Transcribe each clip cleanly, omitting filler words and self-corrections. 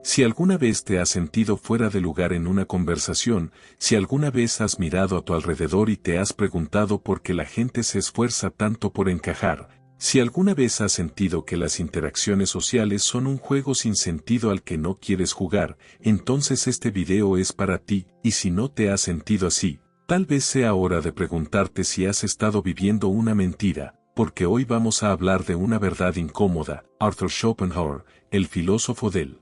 Si alguna vez te has sentido fuera de lugar en una conversación, si alguna vez has mirado a tu alrededor y te has preguntado por qué la gente se esfuerza tanto por encajar, si alguna vez has sentido que las interacciones sociales son un juego sin sentido al que no quieres jugar, entonces este video es para ti, y si no te has sentido así, tal vez sea hora de preguntarte si has estado viviendo una mentira, porque hoy vamos a hablar de una verdad incómoda. Arthur Schopenhauer, el filósofo del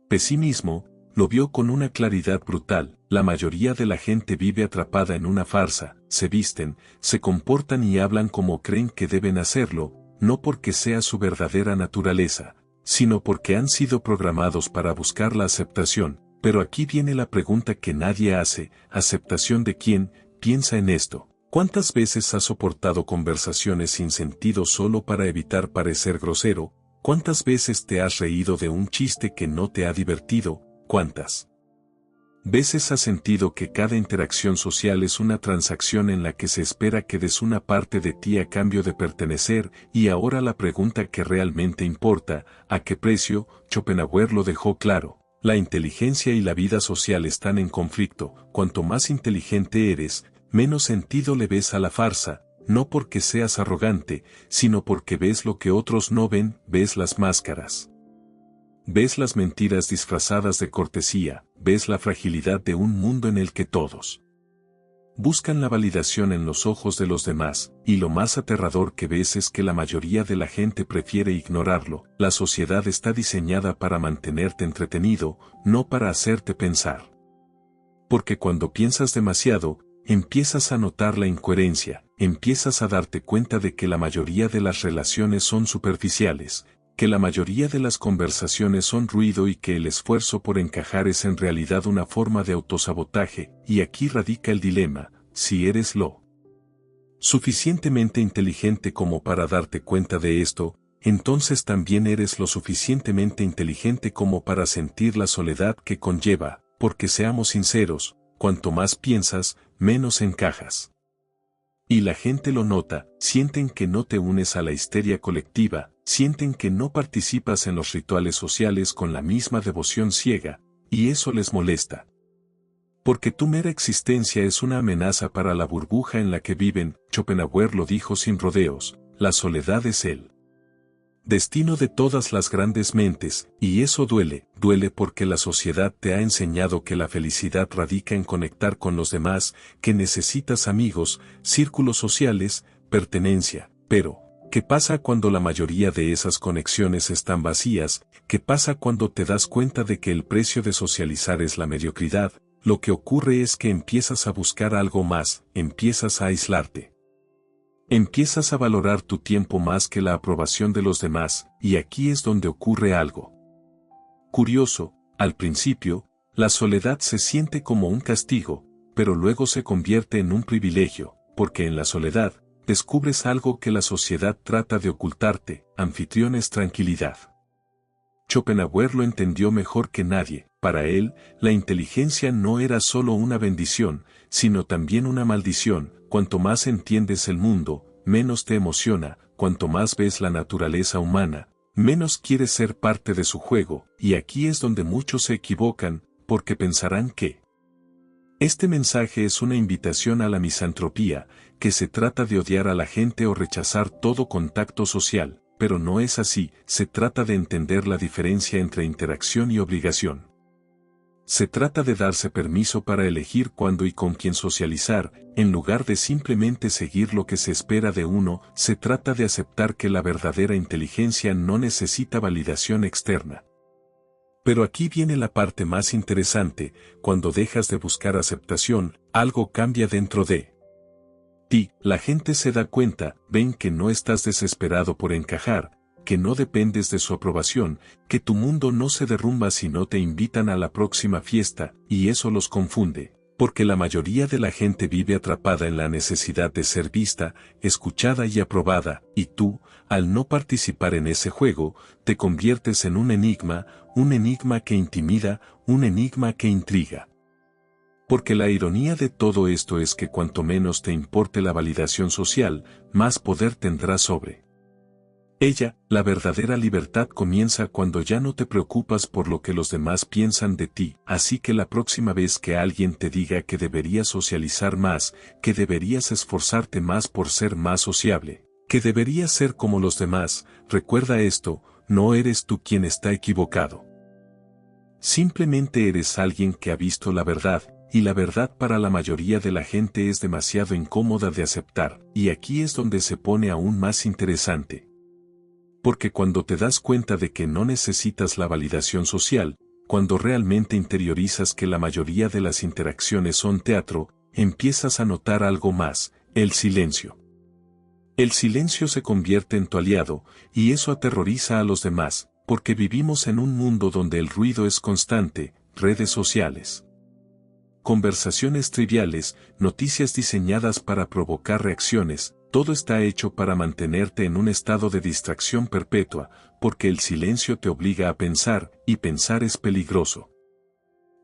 pesimismo, lo vio con una claridad brutal. La mayoría de la gente vive atrapada en una farsa, se visten, se comportan y hablan como creen que deben hacerlo, no porque sea su verdadera naturaleza, sino porque han sido programados para buscar la aceptación. Pero aquí viene la pregunta que nadie hace: ¿aceptación de quién? Piensa en esto. ¿Cuántas veces has soportado conversaciones sin sentido solo para evitar parecer grosero? ¿Cuántas veces te has reído de un chiste que no te ha divertido? ¿Cuántas veces has sentido que cada interacción social es una transacción en la que se espera que des una parte de ti a cambio de pertenecer? Y ahora la pregunta que realmente importa: ¿a qué precio? Schopenhauer lo dejó claro. La inteligencia y la vida social están en conflicto. Cuanto más inteligente eres, menos sentido le ves a la farsa. No porque seas arrogante, sino porque ves lo que otros no ven, ves las máscaras. Ves las mentiras disfrazadas de cortesía, ves la fragilidad de un mundo en el que todos buscan la validación en los ojos de los demás, y lo más aterrador que ves es que la mayoría de la gente prefiere ignorarlo. La sociedad está diseñada para mantenerte entretenido, no para hacerte pensar. Porque cuando piensas demasiado, empiezas a notar la incoherencia, empiezas a darte cuenta de que la mayoría de las relaciones son superficiales, que la mayoría de las conversaciones son ruido y que el esfuerzo por encajar es en realidad una forma de autosabotaje. Y aquí radica el dilema: si eres lo suficientemente inteligente como para darte cuenta de esto, entonces también eres lo suficientemente inteligente como para sentir la soledad que conlleva, porque seamos sinceros, cuanto más piensas, menos encajas. Y la gente lo nota, sienten que no te unes a la histeria colectiva, sienten que no participas en los rituales sociales con la misma devoción ciega, y eso les molesta. Porque tu mera existencia es una amenaza para la burbuja en la que viven. Schopenhauer lo dijo sin rodeos: la soledad es el destino de todas las grandes mentes, y eso duele porque la sociedad te ha enseñado que la felicidad radica en conectar con los demás, que necesitas amigos, círculos sociales, pertenencia. Pero, ¿qué pasa cuando la mayoría de esas conexiones están vacías? ¿Qué pasa cuando te das cuenta de que el precio de socializar es la mediocridad? Lo que ocurre es que empiezas a buscar algo más, empiezas a aislarte. Empiezas a valorar tu tiempo más que la aprobación de los demás, y aquí es donde ocurre algo curioso. Al principio, la soledad se siente como un castigo, pero luego se convierte en un privilegio, porque en la soledad, descubres algo que la sociedad trata de ocultarte: anfitriones, tranquilidad. Schopenhauer lo entendió mejor que nadie. Para él, la inteligencia no era solo una bendición, sino también una maldición. Cuanto más entiendes el mundo, menos te emociona; cuanto más ves la naturaleza humana, menos quieres ser parte de su juego. Y aquí es donde muchos se equivocan, porque pensarán que este mensaje es una invitación a la misantropía, que se trata de odiar a la gente o rechazar todo contacto social, pero no es así. Se trata de entender la diferencia entre interacción y obligación. Se trata de darse permiso para elegir cuándo y con quién socializar, en lugar de simplemente seguir lo que se espera de uno. Se trata de aceptar que la verdadera inteligencia no necesita validación externa. Pero aquí viene la parte más interesante: cuando dejas de buscar aceptación, algo cambia dentro de ti. La gente se da cuenta, ven que no estás desesperado por encajar, que no dependes de su aprobación, que tu mundo no se derrumba si no te invitan a la próxima fiesta, y eso los confunde, porque la mayoría de la gente vive atrapada en la necesidad de ser vista, escuchada y aprobada, y tú, al no participar en ese juego, te conviertes en un enigma que intimida, un enigma que intriga. Porque la ironía de todo esto es que cuanto menos te importe la validación social, más poder tendrás sobre La verdadera libertad comienza cuando ya no te preocupas por lo que los demás piensan de ti. Así que la próxima vez que alguien te diga que deberías socializar más, que deberías esforzarte más por ser más sociable, que deberías ser como los demás, recuerda esto, no eres tú quien está equivocado. Simplemente eres alguien que ha visto la verdad, y la verdad para la mayoría de la gente es demasiado incómoda de aceptar, y aquí es donde se pone aún más interesante. Porque cuando te das cuenta de que no necesitas la validación social, cuando realmente interiorizas que la mayoría de las interacciones son teatro, empiezas a notar algo más, el silencio. El silencio se convierte en tu aliado, y eso aterroriza a los demás, porque vivimos en un mundo donde el ruido es constante, redes sociales, conversaciones triviales, noticias diseñadas para provocar reacciones, todo está hecho para mantenerte en un estado de distracción perpetua, porque el silencio te obliga a pensar, y pensar es peligroso.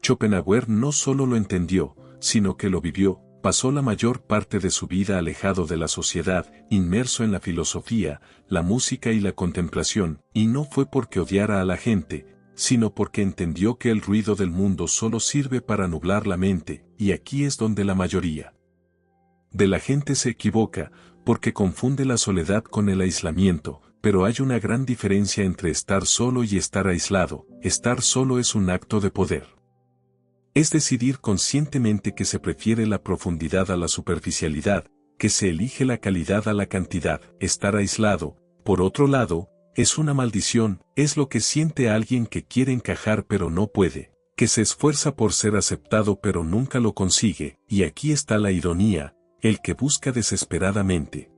Schopenhauer no solo lo entendió, sino que lo vivió, pasó la mayor parte de su vida alejado de la sociedad, inmerso en la filosofía, la música y la contemplación, y no fue porque odiara a la gente, sino porque entendió que el ruido del mundo solo sirve para nublar la mente, y aquí es donde la mayoría de la gente se equivoca, porque confunde la soledad con el aislamiento, pero hay una gran diferencia entre estar solo y estar aislado. Estar solo es un acto de poder. Es decidir conscientemente que se prefiere la profundidad a la superficialidad, que se elige la calidad a la cantidad. Estar aislado, por otro lado, es una maldición, es lo que siente alguien que quiere encajar pero no puede, que se esfuerza por ser aceptado pero nunca lo consigue, y aquí está la ironía, el que busca desesperadamente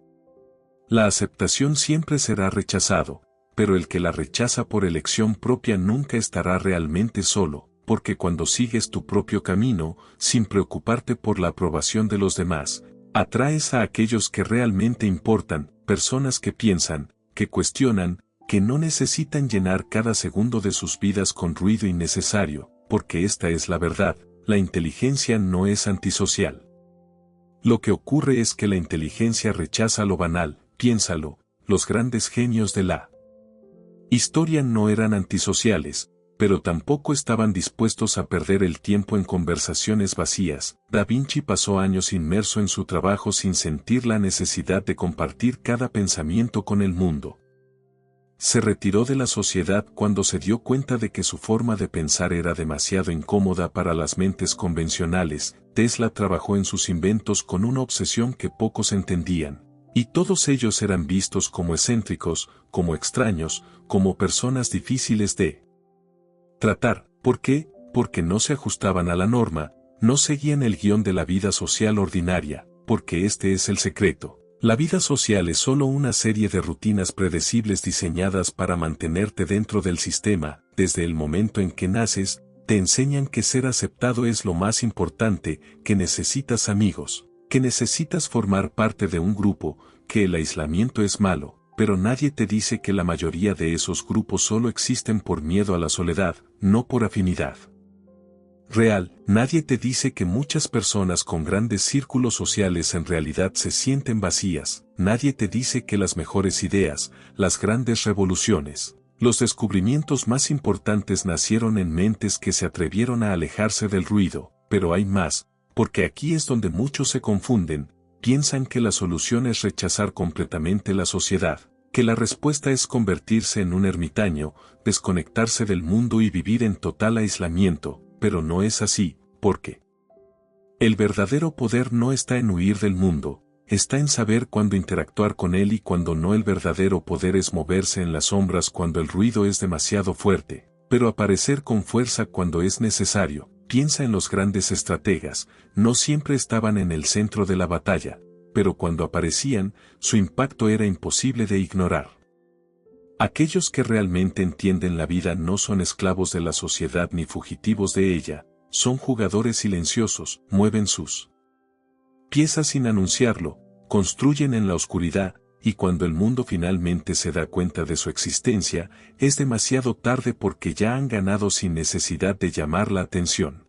la aceptación siempre será rechazado, pero el que la rechaza por elección propia nunca estará realmente solo, porque cuando sigues tu propio camino, sin preocuparte por la aprobación de los demás, atraes a aquellos que realmente importan, personas que piensan, que cuestionan, que no necesitan llenar cada segundo de sus vidas con ruido innecesario, porque esta es la verdad, la inteligencia no es antisocial. Lo que ocurre es que la inteligencia rechaza lo banal, piénsalo, los grandes genios de la historia no eran antisociales, pero tampoco estaban dispuestos a perder el tiempo en conversaciones vacías. Da Vinci pasó años inmerso en su trabajo sin sentir la necesidad de compartir cada pensamiento con el mundo. Se retiró de la sociedad cuando se dio cuenta de que su forma de pensar era demasiado incómoda para las mentes convencionales. Tesla trabajó en sus inventos con una obsesión que pocos entendían, y todos ellos eran vistos como excéntricos, como extraños, como personas difíciles de tratar. ¿Por qué? Porque no se ajustaban a la norma, no seguían el guión de la vida social ordinaria, porque este es el secreto. La vida social es solo una serie de rutinas predecibles diseñadas para mantenerte dentro del sistema. Desde el momento en que naces, te enseñan que ser aceptado es lo más importante, que necesitas amigos, que necesitas formar parte de un grupo, que el aislamiento es malo, pero nadie te dice que la mayoría de esos grupos solo existen por miedo a la soledad, no por afinidad real. Nadie te dice que muchas personas con grandes círculos sociales en realidad se sienten vacías. Nadie te dice que las mejores ideas, las grandes revoluciones, los descubrimientos más importantes nacieron en mentes que se atrevieron a alejarse del ruido. Pero hay más, porque aquí es donde muchos se confunden, piensan que la solución es rechazar completamente la sociedad, que la respuesta es convertirse en un ermitaño, desconectarse del mundo y vivir en total aislamiento. Pero no es así, porque el verdadero poder no está en huir del mundo, está en saber cuándo interactuar con él y cuándo no. El verdadero poder es moverse en las sombras cuando el ruido es demasiado fuerte, pero aparecer con fuerza cuando es necesario. Piensa en los grandes estrategas, no siempre estaban en el centro de la batalla, pero cuando aparecían, su impacto era imposible de ignorar. Aquellos que realmente entienden la vida no son esclavos de la sociedad ni fugitivos de ella, son jugadores silenciosos, mueven sus piezas sin anunciarlo, construyen en la oscuridad, y cuando el mundo finalmente se da cuenta de su existencia, es demasiado tarde porque ya han ganado sin necesidad de llamar la atención.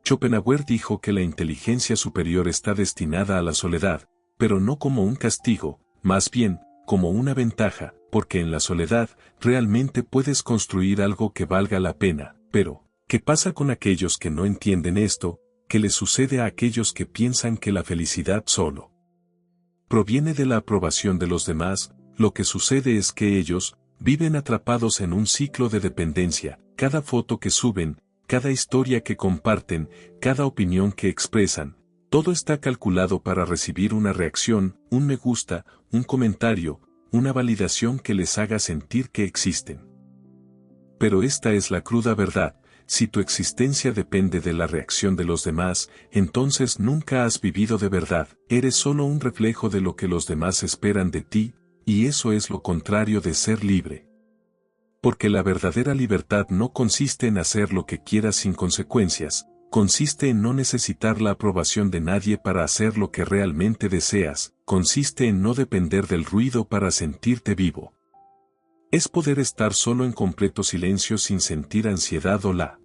Schopenhauer dijo que la inteligencia superior está destinada a la soledad, pero no como un castigo, más bien, como una ventaja, porque en la soledad realmente puedes construir algo que valga la pena. Pero, ¿qué pasa con aquellos que no entienden esto? ¿Qué les sucede a aquellos que piensan que la felicidad solo proviene de la aprobación de los demás? Lo que sucede es que ellos viven atrapados en un ciclo de dependencia. Cada foto que suben, cada historia que comparten, cada opinión que expresan, todo está calculado para recibir una reacción, un me gusta, un comentario, una validación que les haga sentir que existen. Pero esta es la cruda verdad: si tu existencia depende de la reacción de los demás, entonces nunca has vivido de verdad, eres solo un reflejo de lo que los demás esperan de ti, y eso es lo contrario de ser libre. Porque la verdadera libertad no consiste en hacer lo que quieras sin consecuencias, consiste en no necesitar la aprobación de nadie para hacer lo que realmente deseas, consiste en no depender del ruido para sentirte vivo. Es poder estar solo en completo silencio sin sentir ansiedad o la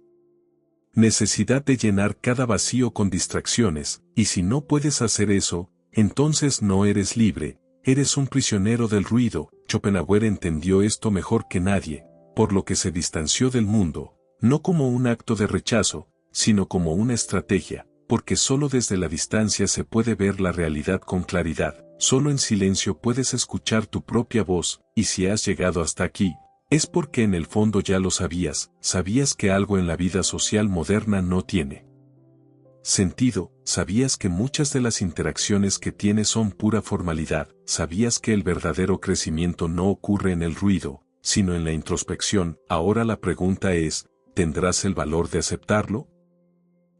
necesidad de llenar cada vacío con distracciones, y si no puedes hacer eso, entonces no eres libre, eres un prisionero del ruido. Schopenhauer entendió esto mejor que nadie, por lo que se distanció del mundo, no como un acto de rechazo, sino como una estrategia, porque solo desde la distancia se puede ver la realidad con claridad, solo en silencio puedes escuchar tu propia voz, y si has llegado hasta aquí, es porque en el fondo ya lo sabías, sabías que algo en la vida social moderna no tiene sentido, sabías que muchas de las interacciones que tienes son pura formalidad, sabías que el verdadero crecimiento no ocurre en el ruido, sino en la introspección. Ahora la pregunta es, ¿tendrás el valor de aceptarlo?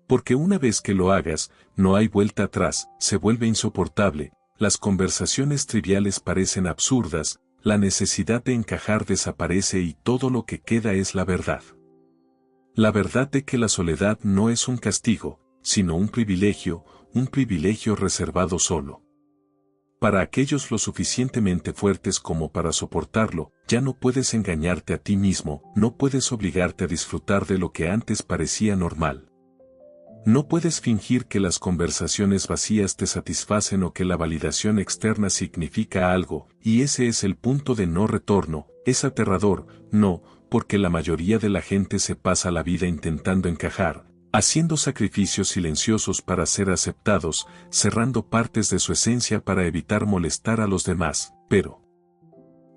Porque una vez que lo hagas, no hay vuelta atrás, se vuelve insoportable, las conversaciones triviales parecen absurdas, la necesidad de encajar desaparece y todo lo que queda es la verdad. La verdad de que la soledad no es un castigo, sino un privilegio reservado solo para aquellos lo suficientemente fuertes como para soportarlo. Ya no puedes engañarte a ti mismo, no puedes obligarte a disfrutar de lo que antes parecía normal. No puedes fingir que las conversaciones vacías te satisfacen o que la validación externa significa algo, y ese es el punto de no retorno. Es aterrador, no, porque la mayoría de la gente se pasa la vida intentando encajar, haciendo sacrificios silenciosos para ser aceptados, cerrando partes de su esencia para evitar molestar a los demás. Pero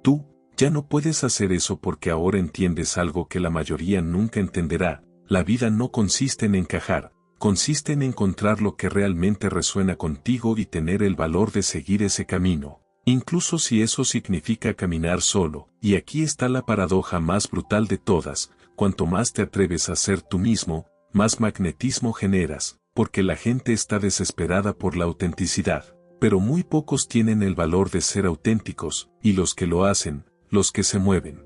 tú ya no puedes hacer eso porque ahora entiendes algo que la mayoría nunca entenderá: la vida no consiste en encajar, consiste en encontrar lo que realmente resuena contigo y tener el valor de seguir ese camino, incluso si eso significa caminar solo. Y aquí está la paradoja más brutal de todas: cuanto más te atreves a ser tú mismo, más magnetismo generas, porque la gente está desesperada por la autenticidad, pero muy pocos tienen el valor de ser auténticos, y los que lo hacen, los que se mueven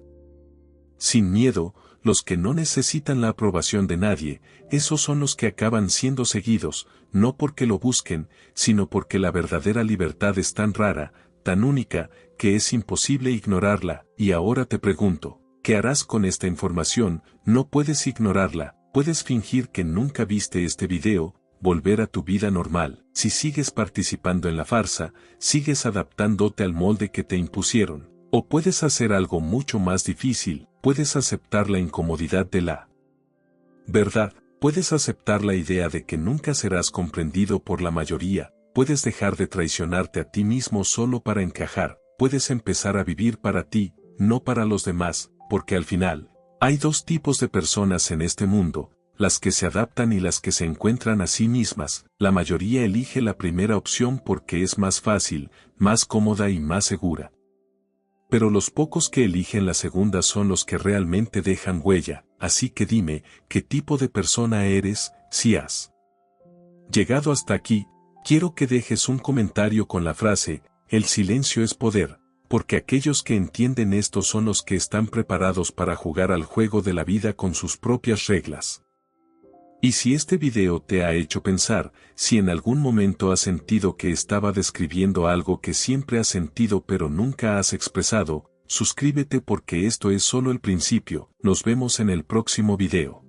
sin miedo, los que no necesitan la aprobación de nadie, esos son los que acaban siendo seguidos, no porque lo busquen, sino porque la verdadera libertad es tan rara, tan única, que es imposible ignorarla. Y ahora te pregunto, ¿qué harás con esta información? No puedes ignorarla. Puedes fingir que nunca viste este video, volver a tu vida normal. Si sigues participando en la farsa, sigues adaptándote al molde que te impusieron. O puedes hacer algo mucho más difícil, puedes aceptar la incomodidad de la verdad, puedes aceptar la idea de que nunca serás comprendido por la mayoría, puedes dejar de traicionarte a ti mismo solo para encajar, puedes empezar a vivir para ti, no para los demás, porque al final, hay dos tipos de personas en este mundo: las que se adaptan y las que se encuentran a sí mismas. La mayoría elige la primera opción porque es más fácil, más cómoda y más segura. Pero los pocos que eligen la segunda son los que realmente dejan huella. Así que dime, ¿qué tipo de persona eres? Si has llegado hasta aquí, quiero que dejes un comentario con la frase: el silencio es poder. Porque aquellos que entienden esto son los que están preparados para jugar al juego de la vida con sus propias reglas. Y si este video te ha hecho pensar, si en algún momento has sentido que estaba describiendo algo que siempre has sentido pero nunca has expresado, suscríbete porque esto es solo el principio. Nos vemos en el próximo video.